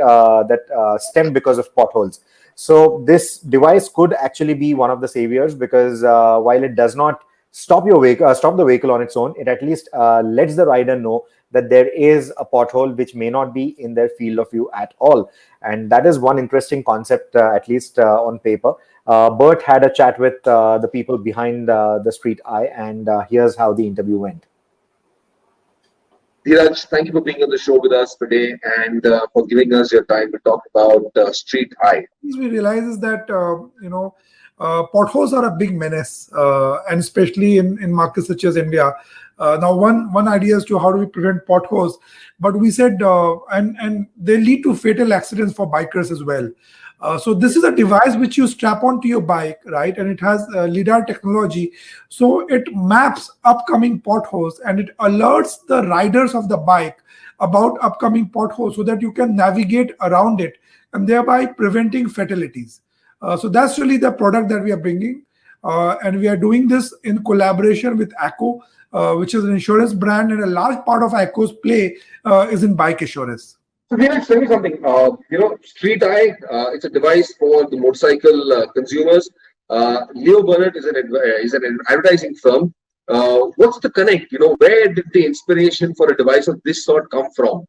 stem because of potholes. So this device could actually be one of the saviors, because while it does not stop the vehicle on its own, it at least lets the rider know that there is a pothole which may not be in their field of view at all. And that is one interesting concept, at least on paper. Bert had a chat with the people behind the Street Eye, and here's how the interview went. Dheeraj, thank you for being on the show with us today and for giving us your time to talk about Street Eye. We realize is that potholes are a big menace, and especially in markets such as India. Now, one idea as to how do we prevent potholes, but we said and they lead to fatal accidents for bikers as well. So this is a device which you strap onto your bike, right? And it has lidar technology, so it maps upcoming potholes and it alerts the riders of the bike about upcoming potholes so that you can navigate around it and thereby preventing fatalities. So that's really the product that we are bringing, and we are doing this in collaboration with ACO, which is an insurance brand, and a large part of ACO's play is in bike assurance. So, Dheeraj, tell me something. Street Eye, it's a device for the motorcycle consumers. Leo Burnett is an advertising firm. What's the connect? Where did the inspiration for a device of this sort come from?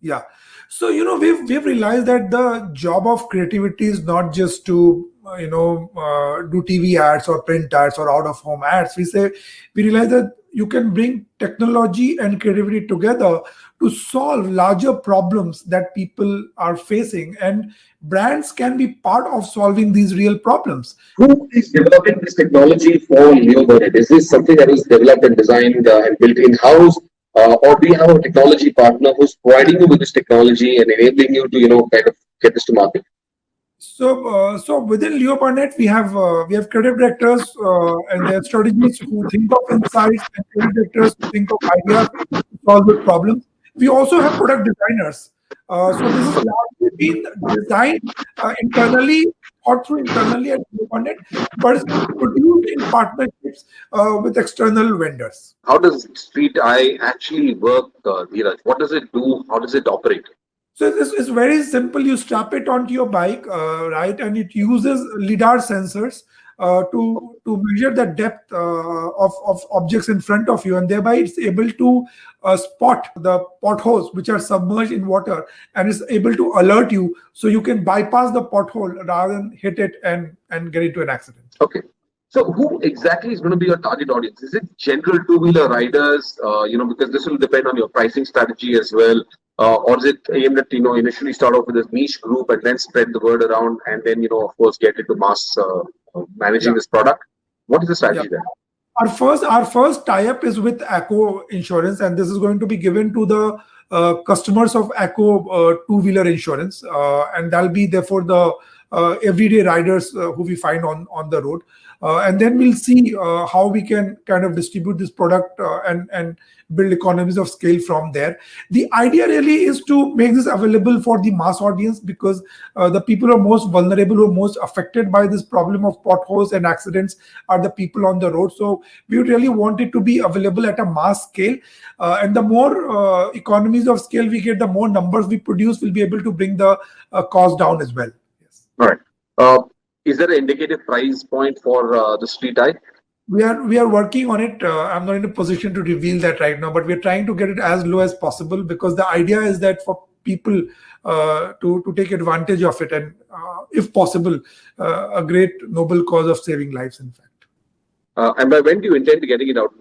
Yeah. So, we've realized that the job of creativity is not just to, do TV ads or print ads or out of home ads. We realize that you can bring technology and creativity together to solve larger problems that people are facing, and brands can be part of solving these real problems. Who is developing this technology for Leo Burnett? Is this something that is developed and designed and built in-house? Or do you have a technology partner who's providing you with this technology and enabling you to, kind of get this to market? So within Leo Burnett, we have creative directors and their strategists who think of insights, and creative directors who think of ideas to solve the problems. We also have product designers. So this is largely been designed internally, thought through internally at Leo Burnett, but it's produced in partnerships with external vendors. How does Street Eye actually work, Dheeraj? What does it do? How does it operate? So it's very simple. You strap it onto your bike, right, and it uses lidar sensors to measure the depth of objects in front of you, and thereby it's able to spot the potholes which are submerged in water, and is able to alert you so you can bypass the pothole rather than hit it and get into an accident. Okay. So who exactly is going to be your target audience? Is it general two-wheeler riders? Because this will depend on your pricing strategy as well. Or is it aimed at, initially start off with this niche group and then spread the word around and then, of course, get into mass managing this product? What is the strategy there? Our first tie-up is with ACO Insurance, and this is going to be given to the customers of ACO two-wheeler insurance, and that'll be therefore the everyday riders who we find on the road. And then we'll see how we can kind of distribute this product and build economies of scale from there. The idea really is to make this available for the mass audience, because the people who are most vulnerable, who are most affected by this problem of potholes and accidents, are the people on the road. So we really want it to be available at a mass scale. And the more economies of scale we get, the more numbers we produce, we'll be able to bring the cost down as well. Yes. All right. Is there an indicative price point for the Street Eye? We are working on it. I'm not in a position to reveal that right now, but we're trying to get it as low as possible, because the idea is that for people to take advantage of it, and if possible, a great noble cause of saving lives, in fact. And by when do you intend to getting it out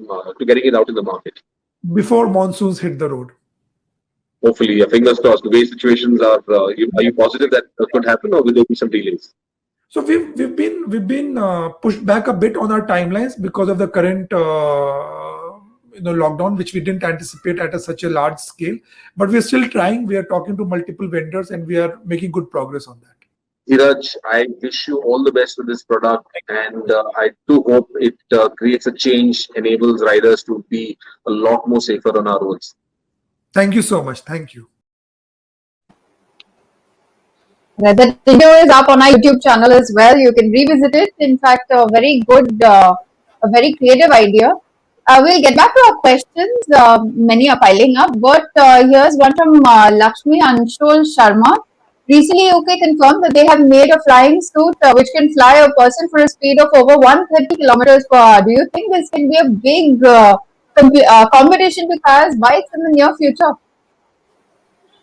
in the market? Before monsoons hit the road. Hopefully, fingers crossed. The way situations are you positive that could happen, or will there be some delays? So we've been pushed back a bit on our timelines because of the current lockdown, which we didn't anticipate at such a large scale. But we're still trying. We are talking to multiple vendors, and we are making good progress on that. Dheeraj, I wish you all the best with this product, and I do hope it creates a change, enables riders to be a lot more safer on our roads. Thank you so much. Thank you. The video is up on our YouTube channel as well. You can revisit it. In fact, a very good, a very creative idea. We'll get back to our questions. Many are piling up, but here's one from Lakshmi Anshul Sharma. Recently, UK confirmed that they have made a flying suit which can fly a person for a speed of over 130 kilometers per hour. Do you think this can be a big competition to cars bikes in the near future?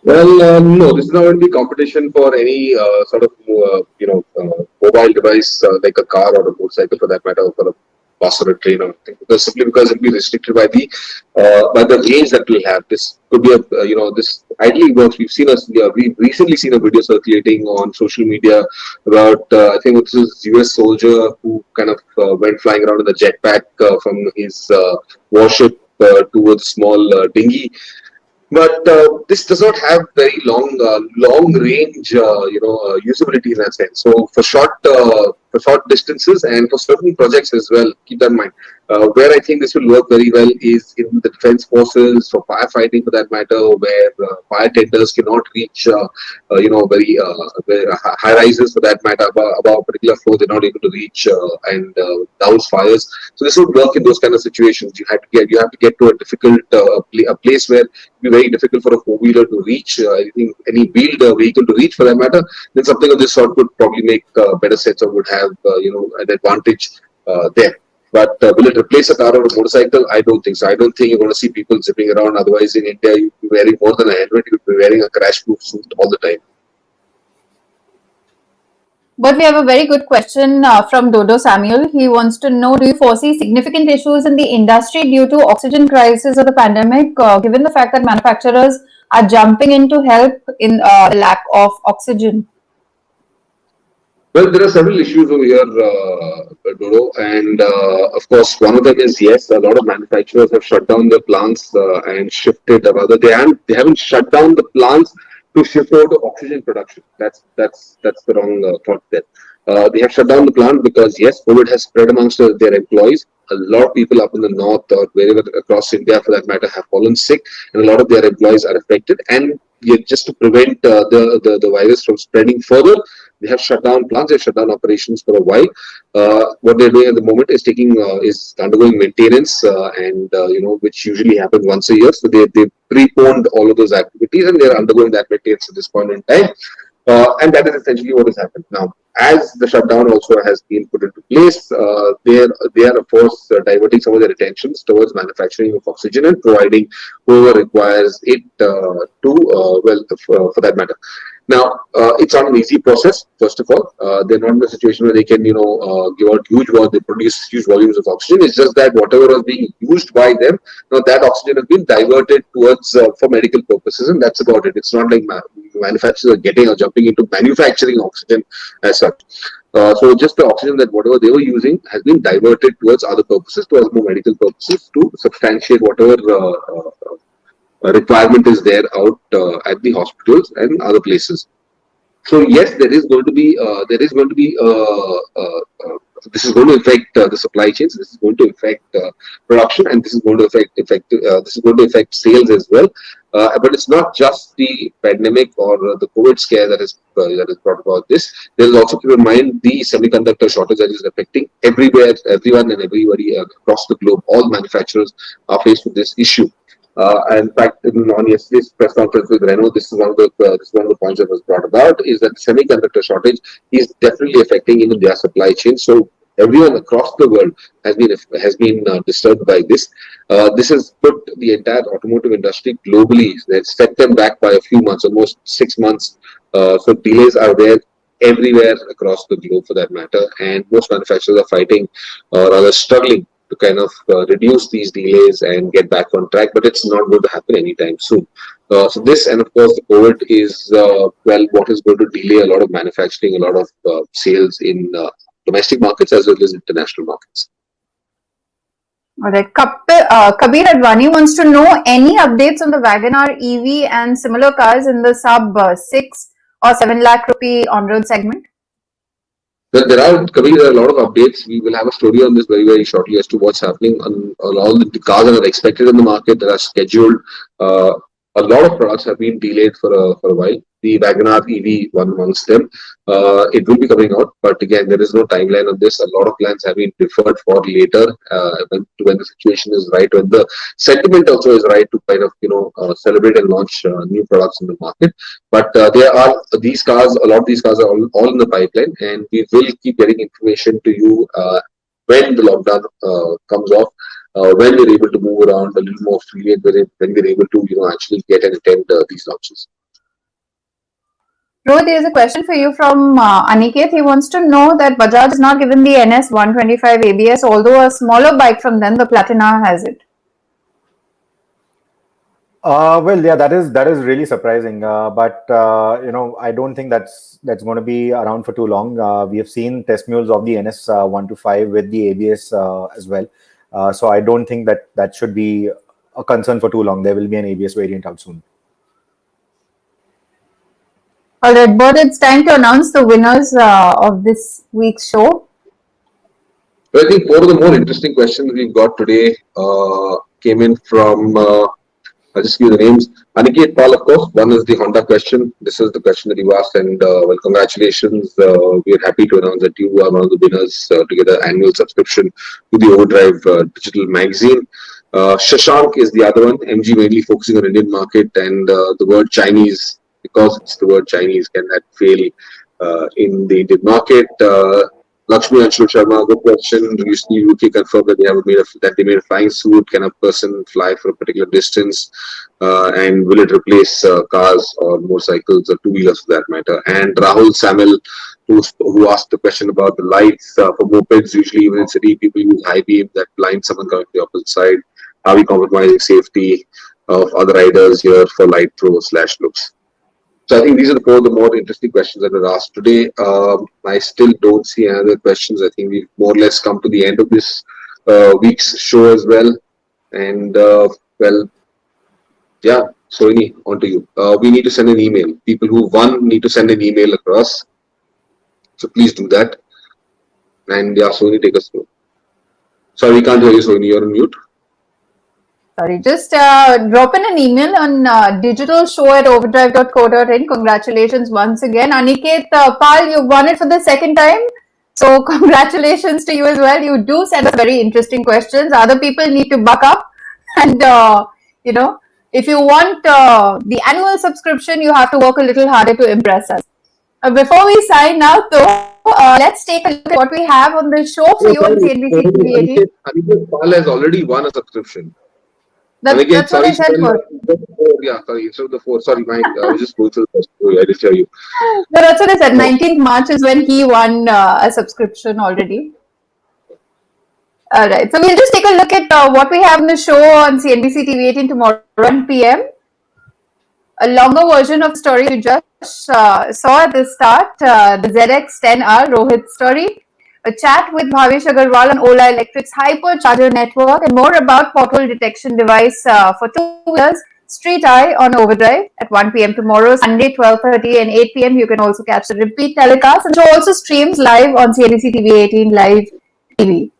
Well, no, this is not going to be competition for any sort of mobile device like a car or a motorcycle for that matter, or for a bus or a train or anything. Because simply because it'll be restricted by the range that we'll have. This could be this ideally works. We've recently seen a video circulating on social media about I think it was US soldier who kind of went flying around in a jetpack from his warship towards a small dinghy. But this does not have very long range, usability in that sense. So for short distances and for certain projects as well, keep that in mind. Where I think this will work very well is in the defense forces, for firefighting for that matter, where fire tenders cannot reach, very high rises for that matter above a particular floor. They're not able to reach and douse fires. So this would work in those kind of situations. You have to get to a difficult a place where be very difficult for a four-wheeler to reach, any wheeled vehicle to reach for that matter, then something of this sort would probably make better sense or would have, an advantage there. But will it replace a car or a motorcycle? I don't think so. I don't think you're going to see people zipping around. Otherwise, in India, you'd be wearing more than a helmet. You'd be wearing a crash-proof suit all the time. But we have a very good question from Dodo Samuel. He wants to know, do you foresee significant issues in the industry due to oxygen crisis or the pandemic, given the fact that manufacturers are jumping in to help in the lack of oxygen? Well, there are several issues over here, Dodo, and of course, one of them is yes, a lot of manufacturers have shut down their plants and shifted. Rather, they haven't shut down the plants to shift over to oxygen production. That's the wrong thought there. They have shut down the plant because yes, COVID has spread amongst their employees. A lot of people up in the north or wherever across India, for that matter, have fallen sick, and a lot of their employees are affected. And yet, just to prevent the virus from spreading further, they have shut down plants. They've shut down operations for a while. What they're doing at the moment is undergoing maintenance, and which usually happens once a year. So they preponed all of those activities, and they're undergoing that maintenance at this point in time. And that is essentially what has happened. Now, as the shutdown also has been put into place, they are of course diverting some of their attentions towards manufacturing of oxygen and providing whoever requires it for that matter. Now, it's not an easy process. First of all, they're not in a situation where they can, give out they produce huge volumes of oxygen. It's just that whatever was being used by them, now that oxygen has been diverted towards for medical purposes, and that's about it. It's not like manufacturers are getting or jumping into manufacturing oxygen as such. So just the oxygen that whatever they were using has been diverted towards other purposes, towards more medical purposes, to substantiate whatever requirement is there out at the hospitals and other places. So yes, this is going to affect the supply chains. This is going to affect production, and this is going to affect sales as well. But it's not just the pandemic or the COVID scare that is brought about this. There is also, keep in mind, the semiconductor shortage that is affecting everywhere, everyone and everybody across the globe. All manufacturers are faced with this issue. In fact, on yesterday's press conference with Renault, this is one of the points that was brought about, is that semiconductor shortage is definitely affecting even their supply chain. So everyone across the world has been disturbed by this. This has put the entire automotive industry globally. It's set them back by a few months, almost 6 months. So delays are there everywhere across the globe, for that matter, and most manufacturers are fighting, or rather struggling, to kind of reduce these delays and get back on track, but it's not going to happen anytime soon. So this, and of course the COVID is what is going to delay a lot of manufacturing, a lot of sales in domestic markets as well as international markets. All right. Kabir Advani wants to know any updates on the WagonR EV and similar cars in the sub 6 or 7 lakh rupee on-road segment. Well, there are a lot of updates. We will have a story on this very, very shortly as to what's happening on all the cars that are expected in the market, that are scheduled. A lot of products have been delayed for a while. The WagonR EV, one amongst them, it will be coming out, but again, there is no timeline on this. A lot of plans have been deferred for later, when the situation is right, when the sentiment also is right to kind of celebrate and launch new products in the market. But there are these cars. A lot of these cars are all in the pipeline, and we will keep getting information to you when the lockdown comes off. When we're able to move around a little more freely, and when we're able to actually get and attend these launches. Rohit, there is a question for you from Aniket. He wants to know that Bajaj is not given the NS 125 ABS, although a smaller bike from them, the Platina, has it. Well, yeah, that is really surprising. But I don't think that's going to be around for too long. We have seen test mules of the NS 125 with the ABS as well. So I don't think that should be a concern for too long. There will be an ABS variant out soon. All right, but it's time to announce the winners of this week's show. Well, I think four of the more interesting questions we've got today came in from, I'll just give you the names. Aniket Pal, of course. One is the Honda question. This is the question that you asked, and well, congratulations. We are happy to announce that you are one of the winners to get an annual subscription to the Overdrive digital magazine. Shashank is the other one. MG mainly focusing on Indian market, and the word Chinese, because it's the word Chinese, can that fail in the Indian market? Lakshmi Anshul Sharma, good question. Recently, UK confirmed that they made a flying suit. Can a person fly for a particular distance? And will it replace cars or motorcycles or two-wheelers for that matter? And Rahul Samil, who asked the question about the lights for mopeds. Usually, even in city, people use high beam that blinds someone coming to the opposite side. Are we compromising safety of other riders here for light throw/looks? So I think these are four of the more interesting questions that were asked today. I still don't see any other questions. I think we've more or less come to the end of this week's show as well. And well, yeah, Sohini, on to you. We need to send an email. People who won need to send an email across. So please do that. And yeah, Sohini, take us through. Sorry, we can't hear you, Sohini. You're on mute. Sorry, just drop in an email on digitalshow@overdrive.co.in. Congratulations once again. Aniket Pal, you won it for the second time. So congratulations to you as well. You do send us very interesting questions. Other people need to buck up. And, if you want the annual subscription, you have to work a little harder to impress us. Before we sign out though, let's take a look at what we have on the show for you on CNBC TV 18. Aniket Pal has already won a subscription. That's what I said first. Yeah, sorry, so the 4. Sorry, Mike, I was just going through the first story. I didn't tell you. No, that's what I said. 19th March is when he won a subscription already. All right, so we'll just take a look at what we have in the show on CNBC TV 18 tomorrow 1 p.m. A longer version of the story you just saw at the start, the ZX10R Rohit story. A chat with Bhavesh Agarwal on Ola Electric's hypercharger network, and more about pothole detection device for two-wheelers, Street Eye on Overdrive at 1 p.m. tomorrow, Sunday 12:30 and 8 p.m. You can also catch the repeat telecast, and the show also streams live on CNBC TV 18 Live TV.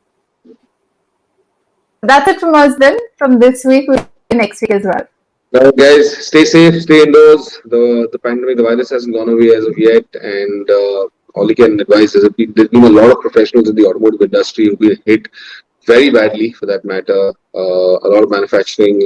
That's it from us then. From this week, we'll see you next week as well. Now, guys, stay safe, stay indoors. The pandemic, the virus hasn't gone away as of yet, and all you can advise is that there's been a lot of professionals in the automotive industry who've been hit very badly, for that matter. A lot of manufacturers,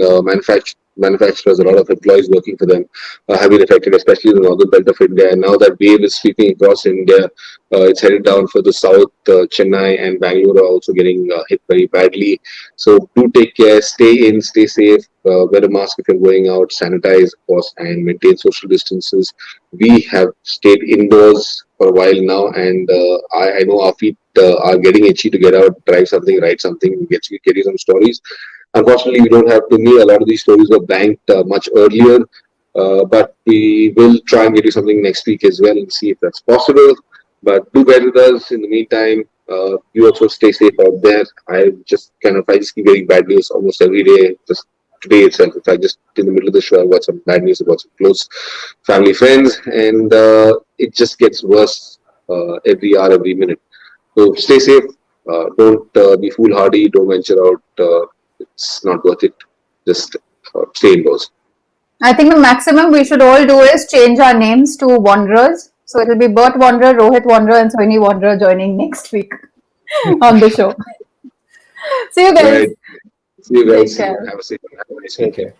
a lot of employees working for them have been affected, especially in the northern belt of India. And now that wave is sweeping across India, it's headed down for the south. Chennai and Bangalore are also getting hit very badly. So do take care, stay in, stay safe, wear a mask if you're going out, sanitize, of course, and maintain social distances. We have stayed indoors for a while now, and I know our feet are getting itchy to get out, try something, write something, get you some stories. Unfortunately, we don't have to me. A lot of these stories were banked much earlier, but we will try and get you something next week as well and see if that's possible. But do bear with us. In the meantime, you also stay safe out there. I just keep getting bad news almost every day. Just today itself, in fact, just in the middle of the show, I've got some bad news about some close family friends, and it just gets worse every hour, every minute. So stay safe. Don't be foolhardy. Don't venture out. It's not worth it. Just stay indoors. I think the maximum we should all do is change our names to Wanderers. So it'll be Bert Wanderer, Rohit Wanderer, and Sohini Wanderer joining next week on the show. See you guys. Right. See you guys. Take care. Have a nice week. Take care.